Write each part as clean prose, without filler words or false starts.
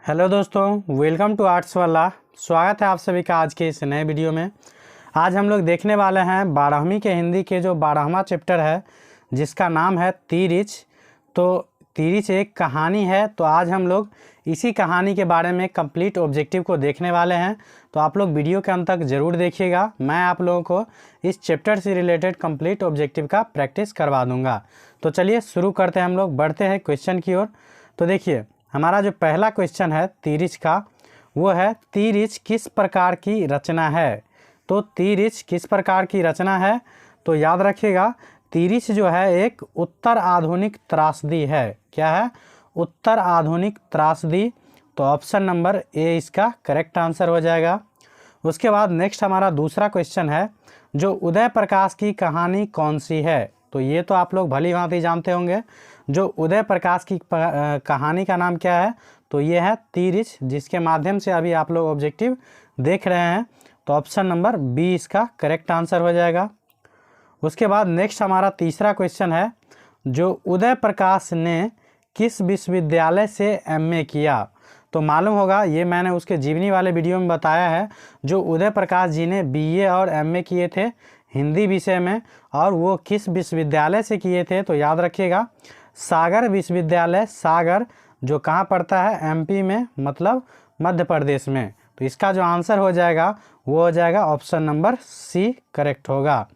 Hello दोस्तों, welcome to arts वाला। स्वागत है आप सभी का आज के इस नए वीडियो में। आज हम लोग देखने वाले हैं 12वीं के हिंदी के जो 12वां चैप्टर है जिसका नाम है तीरिच। तो तीरिच एक कहानी है, तो आज हम लोग इसी कहानी के बारे में कंप्लीट ऑब्जेक्टिव को देखने वाले हैं। तो आप लोग वीडियो के अंत तक ज़रूर देखिएगा। मैं आप लोगों को इस चैप्टर से रिलेटेड कंप्लीट ऑब्जेक्टिव का प्रैक्टिस करवा दूँगा। तो चलिए शुरू करते हैं, हम लोग बढ़ते हैं क्वेश्चन की ओर। तो देखिए, हमारा जो पहला क्वेश्चन है तीरिच का, वो है तीरिच किस प्रकार की रचना है। तो तीरिच किस प्रकार की रचना है, तो याद रखिएगा तीरिच जो है एक उत्तर आधुनिक त्रासदी है। क्या है? उत्तर आधुनिक त्रासदी। तो ऑप्शन नंबर ए इसका करेक्ट आंसर हो जाएगा। उसके बाद नेक्स्ट हमारा दूसरा क्वेश्चन है, जो उदय प्रकाश की कहानी कौन सी है। तो ये तो आप लोग भली भांति जानते होंगे, जो उदय प्रकाश की कहानी का नाम क्या है। तो ये है तीरिच, जिसके माध्यम से अभी आप लोग ऑब्जेक्टिव देख रहे हैं। तो ऑप्शन नंबर बी इसका करेक्ट आंसर हो जाएगा। उसके बाद नेक्स्ट हमारा तीसरा क्वेश्चन है, जो उदय प्रकाश ने किस विश्वविद्यालय से एमए किया। तो मालूम होगा, ये मैंने उसके जीवनी वाले वीडियो में बताया है। जो उदय प्रकाश जी ने बीए और एमए किए थे हिंदी विषय में, और वो किस विश्वविद्यालय से किए थे। तो याद रखिएगा सागर विश्वविद्यालय, सागर जो कहाँ पड़ता है, एमपी में, मतलब मध्य प्रदेश में। तो इसका जो आंसर हो जाएगा वो हो जाएगा ऑप्शन नंबर सी करेक्ट होगा।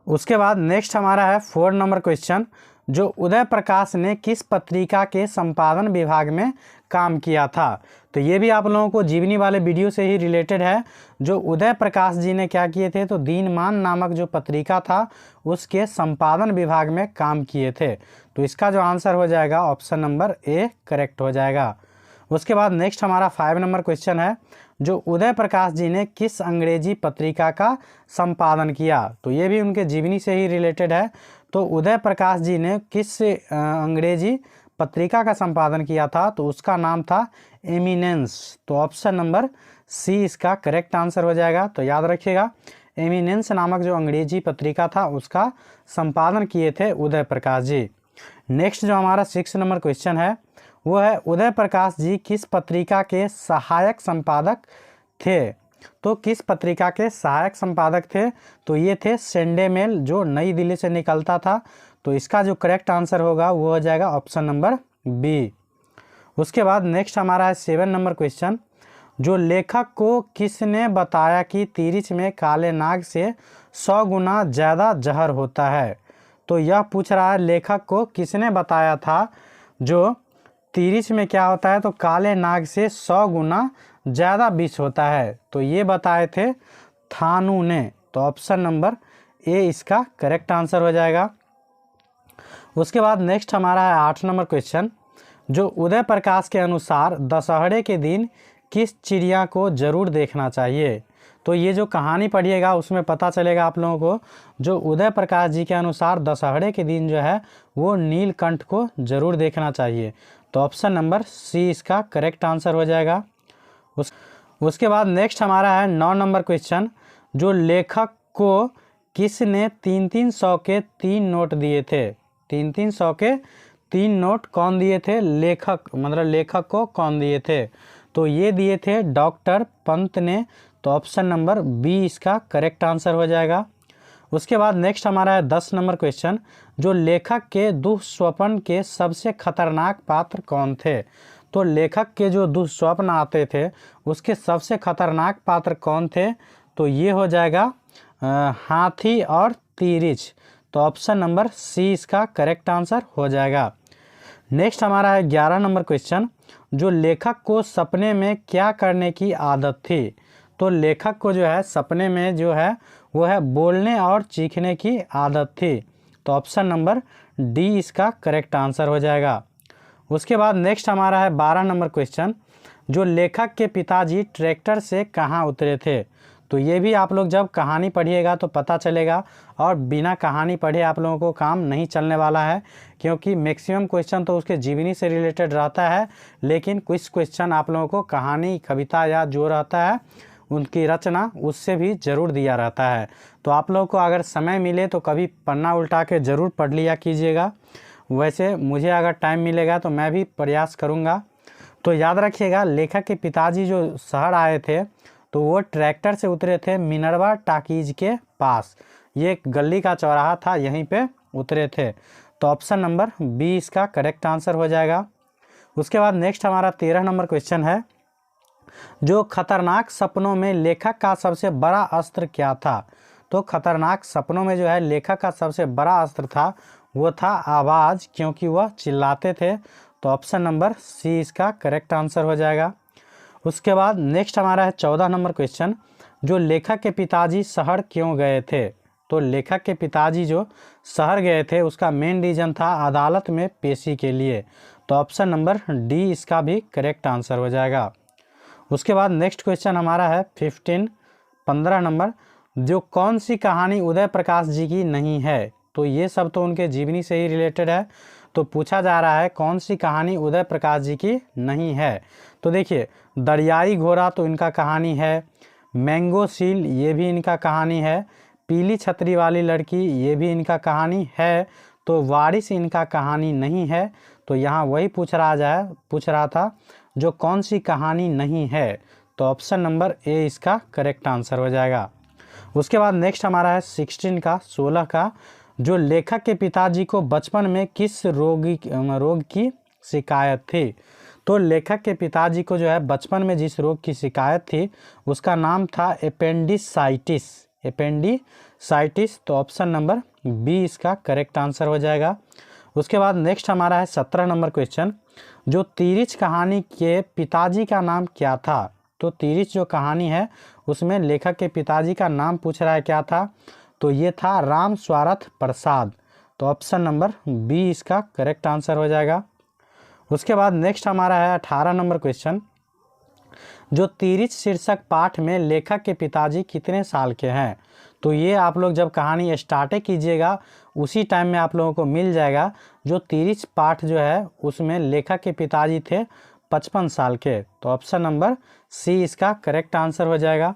उसके बाद नेक्स्ट हमारा है 4 नंबर क्वेश्चन, जो उदय प्रकाश ने किस पत्रिका के संपादन विभाग में काम किया था। तो ये भी आप लोगों को जीवनी वाले वीडियो से ही रिलेटेड है। जो उदय प्रकाश जी ने क्या किए थे, तो दीनमान नामक जो पत्रिका था उसके संपादन विभाग में काम किए थे। तो इसका जो आंसर हो जाएगा ऑप्शन नंबर ए करेक्ट हो जाएगा। उसके बाद नेक्स्ट हमारा 5 नंबर क्वेश्चन है, जो उदय प्रकाश जी ने किस अंग्रेजी पत्रिका का संपादन किया। तो ये भी उनके जीवनी से ही रिलेटेड है। तो उदय प्रकाश जी ने किस अंग्रेजी पत्रिका का संपादन किया था, तो उसका नाम था एमिनेंस। तो ऑप्शन नंबर सी इसका करेक्ट आंसर हो जाएगा। तो याद रखिएगा एमिनेंस नामक जो अंग्रेजी पत्रिका था उसका संपादन किए थे उदय प्रकाश जी। नेक्स्ट जो हमारा 6 नंबर क्वेश्चन है, वो है उदय प्रकाश जी किस पत्रिका के सहायक संपादक थे। तो किस पत्रिका के सहायक संपादक थे, तो ये थे संडे मेल, जो नई दिल्ली से निकलता था। तो इसका जो करेक्ट आंसर होगा वो हो जाएगा ऑप्शन नंबर बी। उसके बाद नेक्स्ट हमारा है 7 नंबर क्वेश्चन, जो लेखक को किसने बताया कि तीरिच में काले नाग से 100 गुना ज़्यादा जहर होता है। तो यह पूछ रहा है लेखक को किसने बताया था जो तीरिच में क्या होता है, तो काले नाग से 100 गुना ज़्यादा विष होता है। तो ये बताए थे थानू ने। तो ऑप्शन नंबर ए इसका करेक्ट आंसर हो जाएगा। उसके बाद नेक्स्ट हमारा है 8 नंबर क्वेश्चन, जो उदय प्रकाश के अनुसार दशहरे के दिन किस चिड़िया को ज़रूर देखना चाहिए। तो ये जो कहानी पढ़िएगा उसमें पता चलेगा आप लोगों को, जो उदय प्रकाश जी के अनुसार दशहरे के दिन जो है वो नीलकंठ को ज़रूर देखना चाहिए। तो ऑप्शन नंबर सी इसका करेक्ट आंसर हो जाएगा। उसके बाद नेक्स्ट हमारा है 9 नंबर क्वेश्चन, जो लेखक को किसने 3-300 के 3 नोट दिए थे। 3-300 के 3 नोट कौन दिए थे, लेखक, मतलब लेखक को कौन दिए थे। तो ये दिए थे डॉक्टर पंत ने। तो ऑप्शन नंबर बी इसका करेक्ट आंसर हो जाएगा। उसके बाद नेक्स्ट हमारा है 10 नंबर क्वेश्चन, जो लेखक के दुःस्वप्न के सबसे खतरनाक पात्र कौन थे। तो लेखक के जो दुःस्वप्न आते थे उसके सबसे खतरनाक पात्र कौन थे, तो ये हो जाएगा हाथी और तीरिच। तो ऑप्शन नंबर सी इसका करेक्ट आंसर हो जाएगा। नेक्स्ट हमारा है 11 नंबर क्वेश्चन, जो लेखक को सपने में क्या करने की आदत थी। तो लेखक को जो है सपने में जो है वो है बोलने और चीखने की आदत थी। तो ऑप्शन नंबर डी इसका करेक्ट आंसर हो जाएगा। उसके बाद नेक्स्ट हमारा है 12 नंबर क्वेश्चन, जो लेखक के पिताजी ट्रैक्टर से कहाँ उतरे थे। तो ये भी आप लोग जब कहानी पढ़िएगा तो पता चलेगा, और बिना कहानी पढ़े आप लोगों को काम नहीं चलने वाला है, क्योंकि मैक्सिमम क्वेश्चन तो उसके जीवनी से रिलेटेड रहता है, लेकिन कुछ क्वेश्चन आप लोगों को कहानी, कविता या जो रहता है उनकी रचना उससे भी ज़रूर दिया रहता है। तो आप लोगों को अगर समय मिले तो कभी पन्ना उल्टा के ज़रूर पढ़ लिया कीजिएगा। वैसे मुझे अगर टाइम मिलेगा तो मैं भी प्रयास करूँगा। तो याद रखिएगा, लेखक के पिताजी जो शहर आए थे तो वो ट्रैक्टर से उतरे थे मिनर्वा टाकीज के पास। ये एक गली का चौराहा था, यहीं पे उतरे थे। तो ऑप्शन नंबर बी इसका करेक्ट आंसर हो जाएगा। उसके बाद नेक्स्ट हमारा 13 नंबर क्वेश्चन है, जो खतरनाक सपनों में लेखक का सबसे बड़ा अस्त्र क्या था? तो खतरनाक सपनों में जो है लेखक का सबसे बड़ा अस्त्र था वो था आवाज़, क्योंकि वह चिल्लाते थे। तो ऑप्शन नंबर सी इसका करेक्ट आंसर हो जाएगा। उसके बाद नेक्स्ट हमारा है 14 नंबर क्वेश्चन, जो लेखक के पिताजी शहर क्यों गए थे? तो लेखक के पिताजी जो शहर गए थे उसका मेन रीज़न था अदालत में पेशी के लिए। तो ऑप्शन नंबर डी इसका भी करेक्ट आंसर हो जाएगा। उसके बाद नेक्स्ट क्वेश्चन हमारा है 15 नंबर, जो कौन सी कहानी उदय प्रकाश जी की नहीं है? तो ये सब तो उनके जीवनी से ही रिलेटेड है। तो पूछा जा रहा है कौन सी कहानी उदय प्रकाश जी की नहीं है। तो देखिए, दरियाई घोड़ा तो इनका कहानी है, मैंगो सील ये भी इनका कहानी है, पीली छतरी वाली लड़की ये भी इनका कहानी है। तो वारिस इनका कहानी नहीं है। तो यहाँ वही पूछ रहा था जो कौन सी कहानी नहीं है। तो ऑप्शन नंबर ए इसका करेक्ट आंसर हो जाएगा। उसके बाद नेक्स्ट हमारा है 16 का, जो लेखक के पिताजी को बचपन में किस रोग की शिकायत थी? तो लेखक के पिताजी को जो है बचपन में जिस रोग की शिकायत थी उसका नाम था एपेंडिसाइटिस। तो ऑप्शन नंबर बी इसका करेक्ट आंसर हो जाएगा। उसके बाद नेक्स्ट हमारा है 17 नंबर क्वेश्चन, जो तिरिच कहानी के पिताजी का नाम क्या था? तो तिरिच जो कहानी है उसमें लेखक के पिताजी का नाम पूछ रहा है, क्या था? तो ये था राम स्वार्थ प्रसाद। तो ऑप्शन नंबर बी इसका करेक्ट आंसर हो जाएगा। उसके बाद नेक्स्ट हमारा है 18 नंबर क्वेश्चन, जो तिरिच शीर्षक पाठ में लेखक के पिताजी कितने साल के हैं? तो ये आप लोग जब कहानी स्टार्ट कीजिएगा उसी टाइम में आप लोगों को मिल जाएगा। जो तिरिच पाठ जो है उसमें लेखक के पिताजी थे 55 साल के। तो ऑप्शन नंबर सी इसका करेक्ट आंसर हो जाएगा।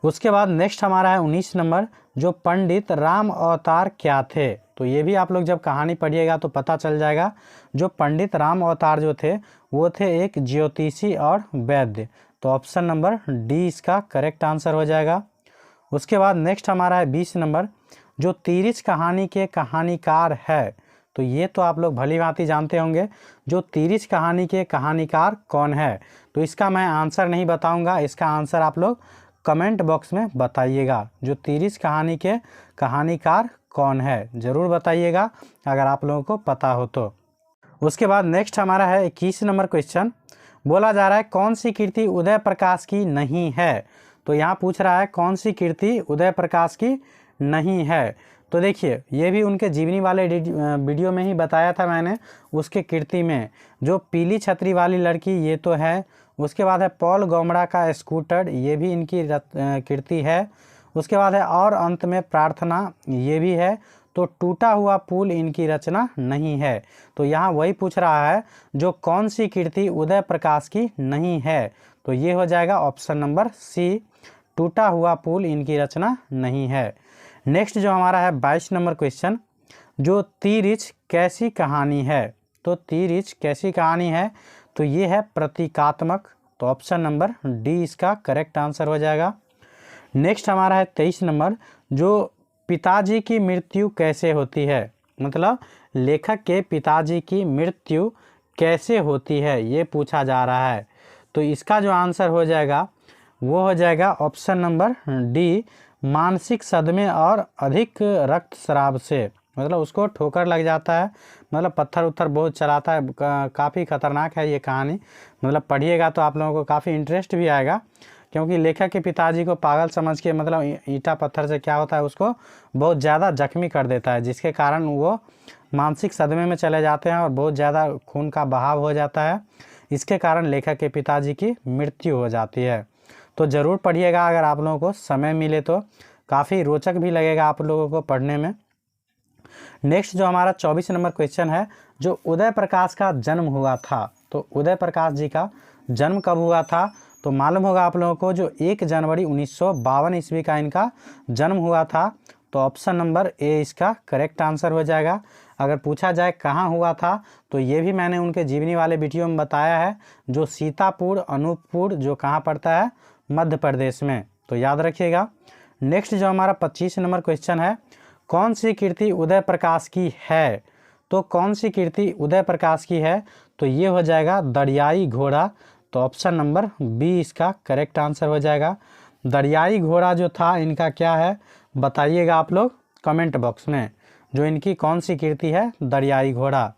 उसके बाद नेक्स्ट हमारा है 19 नंबर, जो पंडित राम अवतार क्या थे? तो ये भी आप लोग जब कहानी पढ़िएगा तो पता चल जाएगा। जो पंडित राम अवतार जो थे वो थे एक ज्योतिषी और वैद्य। तो ऑप्शन नंबर डी इसका करेक्ट आंसर हो जाएगा। उसके बाद नेक्स्ट हमारा है 20 नंबर, जो तिरिच कहानी के कहानीकार है। तो ये तो आप लोग भली भांति जानते होंगे, जो तिरिच कहानी के कहानीकार कौन है? तो इसका मैं आंसर नहीं बताऊंगा, इसका आंसर आप लोग कमेंट बॉक्स में बताइएगा। जो तिरिच कहानी के कहानीकार कौन है ज़रूर बताइएगा अगर आप लोगों को पता हो तो। उसके बाद नेक्स्ट हमारा है 21 नंबर क्वेश्चन, बोला जा रहा है कौन सी कृति उदय प्रकाश की नहीं है? तो यहाँ पूछ रहा है कौन सी कृति उदय प्रकाश की नहीं है। तो देखिए, ये भी उनके जीवनी वाले वीडियो में ही बताया था मैंने, उसके कृति में जो पीली छतरी वाली लड़की ये तो है। उसके बाद है पॉल गौमड़ा का स्कूटर, ये भी इनकी कृति है। उसके बाद है और अंत में प्रार्थना, ये भी है। तो टूटा हुआ पुल इनकी रचना नहीं है। तो यहाँ वही पूछ रहा है जो कौन सी कृति उदय प्रकाश की नहीं है। तो ये हो जाएगा ऑप्शन नंबर सी, टूटा हुआ पुल इनकी रचना नहीं है। नेक्स्ट जो हमारा है 22 नंबर क्वेश्चन, जो तिरिच कैसी कहानी है? तो तिरिच कैसी कहानी है? तो ये है प्रतीकात्मक। तो ऑप्शन नंबर डी इसका करेक्ट आंसर हो जाएगा। नेक्स्ट हमारा है 23 नंबर, जो पिताजी की मृत्यु कैसे होती है? मतलब लेखक के पिताजी की मृत्यु कैसे होती है ये पूछा जा रहा है। तो इसका जो आंसर हो जाएगा वो हो जाएगा ऑप्शन नंबर डी, मानसिक सदमे और अधिक रक्तस्राव से। मतलब उसको ठोकर लग जाता है, मतलब पत्थर उत्थर बहुत चलाता है। काफ़ी खतरनाक है ये कहानी, मतलब पढ़िएगा तो आप लोगों को काफ़ी इंटरेस्ट भी आएगा, क्योंकि लेखक के पिताजी को पागल समझ के मतलब ईंटा पत्थर से क्या होता है उसको बहुत ज़्यादा जख्मी कर देता है, जिसके कारण वो मानसिक सदमे में चले जाते हैं और बहुत ज़्यादा खून का बहाव हो जाता है। इसके कारण लेखक के पिताजी की मृत्यु हो जाती है। तो ज़रूर पढ़िएगा अगर आप लोगों को समय मिले तो, काफ़ी रोचक भी लगेगा आप लोगों को पढ़ने में। नेक्स्ट जो हमारा 24 नंबर क्वेश्चन है, जो उदय प्रकाश का जन्म हुआ था। तो उदय प्रकाश जी का जन्म कब हुआ था? तो मालूम होगा आप लोगों को, जो 1 जनवरी 1952 ईस्वी का इनका जन्म हुआ था। तो ऑप्शन नंबर ए इसका करेक्ट आंसर हो जाएगा। अगर पूछा जाए कहाँ हुआ था तो ये भी मैंने उनके जीवनी वाले वीडियो में बताया है, जो सीतापुर अनूपपुर जो कहाँ पड़ता है, मध्य प्रदेश में। तो याद रखिएगा। नेक्स्ट जो हमारा 25 नंबर क्वेश्चन है, कौन सी कृति उदय प्रकाश की है? तो कौन सी कृति उदय प्रकाश की है? तो ये हो जाएगा दरियाई घोड़ा। तो ऑप्शन नंबर बी इसका करेक्ट आंसर हो जाएगा। दरियाई घोड़ा जो था इनका क्या है बताइएगा आप लोग कमेंट बॉक्स में, जो इनकी कौन सी कृति है दरियाई घोड़ा।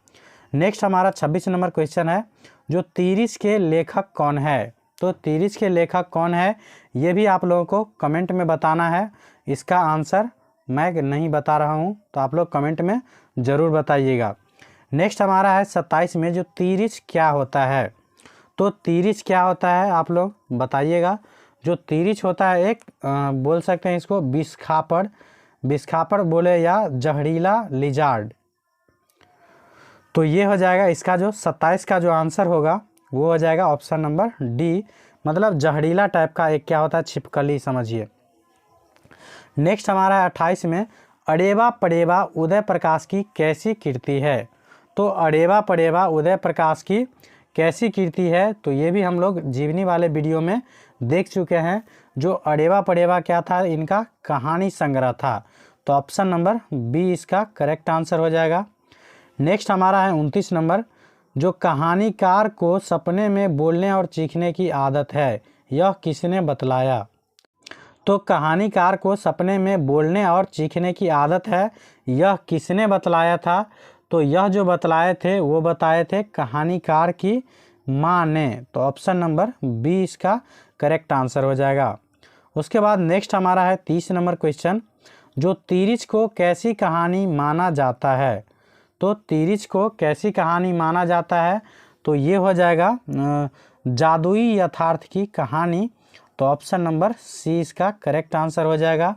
नेक्स्ट हमारा 26 नंबर क्वेश्चन है, जो तीरिश के लेखक कौन है? तो तीरिश के लेखक कौन है ये भी आप लोगों को कमेंट में बताना है। इसका आंसर मैं नहीं बता रहा हूँ, तो आप लोग कमेंट में ज़रूर बताइएगा। नेक्स्ट हमारा है 27 में, जो तीरिश क्या होता है? तो तीरिश क्या होता है आप लोग बताइएगा। जो तीरिश होता है एक बोल सकते हैं इसको बिस्खापड़ बोले या जहरीला लिजार्ड। तो ये हो जाएगा इसका जो 27 का जो आंसर होगा वो हो जाएगा ऑप्शन नंबर डी, मतलब जहरीला टाइप का एक क्या होता है, छिपकली समझिए। नेक्स्ट हमारा 28 में, अरेवा परेवा उदय प्रकाश की कैसी कृति है? तो अरेवा परेवा उदय प्रकाश की कैसी कृति है? तो ये भी हम लोग जीवनी वाले वीडियो में देख चुके हैं। जो अरेवा परेवा क्या था, इनका कहानी संग्रह था। तो ऑप्शन नंबर बी इसका करेक्ट आंसर हो जाएगा। नेक्स्ट हमारा है 29 नंबर, जो कहानीकार को सपने में बोलने और चीखने की आदत है, यह किसने बतलाया? तो कहानीकार को सपने में बोलने और चीखने की आदत है, यह किसने बतलाया था? तो यह जो बतलाए थे वो बताए थे कहानीकार की माँ ने। तो ऑप्शन नंबर बी इसका करेक्ट आंसर हो जाएगा। उसके बाद नेक्स्ट हमारा है 30 नंबर क्वेश्चन, जो तीरिश को कैसी कहानी माना जाता है? तो तीरिश को कैसी कहानी माना जाता है? तो ये हो जाएगा जादुई यथार्थ की कहानी। तो ऑप्शन नंबर सी इसका करेक्ट आंसर हो जाएगा।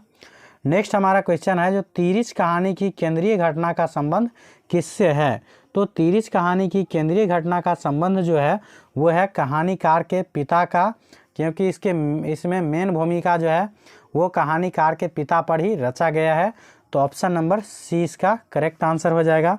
नेक्स्ट हमारा क्वेश्चन है, जो तीरिश कहानी की केंद्रीय घटना का संबंध किससे है? तो तीरिश कहानी की केंद्रीय घटना का संबंध जो है वो है कहानीकार के पिता का, क्योंकि इसमें मेन भूमिका जो है वो कहानीकार के पिता पर ही रचा गया है। तो ऑप्शन नंबर सी इसका करेक्ट आंसर हो जाएगा।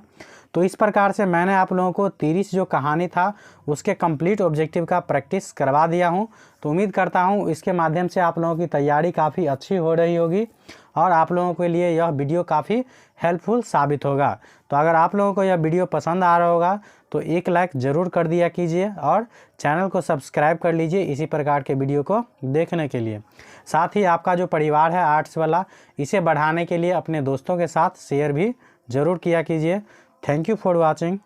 तो इस प्रकार से मैंने आप लोगों को तीरिश जो कहानी था उसके कंप्लीट ऑब्जेक्टिव का प्रैक्टिस करवा दिया हूं। तो उम्मीद करता हूं इसके माध्यम से आप लोगों की तैयारी काफ़ी अच्छी हो रही होगी और आप लोगों के लिए यह वीडियो काफ़ी हेल्पफुल साबित होगा। तो अगर आप लोगों को यह वीडियो पसंद आ रहा होगा तो एक लाइक ज़रूर कर दिया कीजिए और चैनल को सब्सक्राइब कर लीजिए इसी प्रकार के वीडियो को देखने के लिए। साथ ही आपका जो परिवार है आर्ट्स वाला, इसे बढ़ाने के लिए अपने दोस्तों के साथ शेयर भी ज़रूर किया कीजिए। Thank you for watching.